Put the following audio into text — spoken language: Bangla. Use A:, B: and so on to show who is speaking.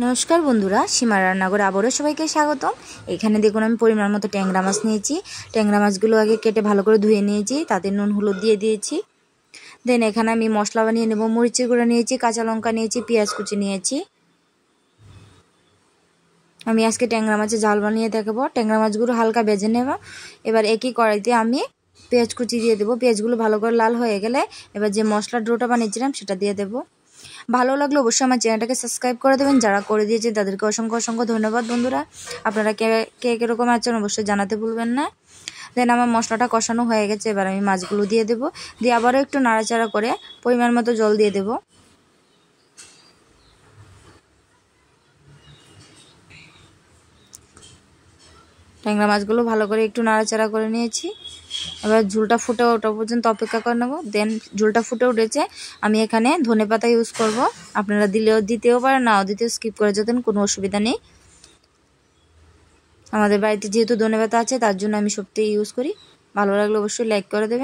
A: নমস্কার বন্ধুরা, সীমা রান্নাঘরে আবারও সবাইকে স্বাগতম। এখানে দেখুন আমি পরিমাণ মতো ট্যাংরা মাছ নিয়েছি। ট্যাংরা মাছগুলো আগে কেটে ভালো করে ধুয়ে নিয়েছি, তাতে নুন হলুদ দিয়ে দিয়েছি। দেন এখানে আমি মশলা বানিয়ে নেব। মরিচের গুঁড়ো নিয়েছি, কাঁচা লঙ্কা নিয়েছি, পেঁয়াজ কুচি নিয়েছি। আমি আজকে ট্যাংরা মাছের ঝাল বানিয়ে দেখাবো। ট্যাংরা মাছগুলো হালকা ভেজে নেব। এবার একই কড়াইতে আমি পেঁয়াজ কুচি দিয়ে দেবো। পেঁয়াজগুলো ভালো করে লাল হয়ে গেলে এবার যে মশলার ডোটা বানিয়েছিলাম সেটা দিয়ে দেবো। ভালো লাগলে অবশ্যই আমার চ্যানেলটাকে সাবস্ক্রাইব করে দেবেন। যারা করে দিয়েছেন তাদেরকে অসংখ্য অসংখ্য ধন্যবাদ। বন্ধুরা, আপনারা কে কীরকম আছেন অবশ্যই জানাতে ভুলবেন না। দেন আমার মশলাটা কষানো হয়ে গেছে, এবার আমি মাছগুলো দিয়ে দেবো। দিয়ে আবারও একটু নাড়াচাড়া করে পরিমাণ মতো জল দিয়ে দেবো। ট্যাংরা মাছগুলো ভালো করে একটু নাড়াচাড়া করে নিয়েছি। এবার ঝোলটা ফুটে ওঠা পর্যন্ত অপেক্ষা করে নেবো। দেন ঝোলটা ফুটে উঠেছে, আমি এখানে ধনেপাতা ইউজ করব। আপনারা দিতেও পারেন, নাও দিতেও স্কিপ করে যেতেন, কোনো অসুবিধা নেই। আমাদের বাড়িতে যেহেতু ধনেপাতা আছে তার জন্য আমি সবটাই ইউজ করি। ভালো লাগলে অবশ্যই লাইক করে দেবেন।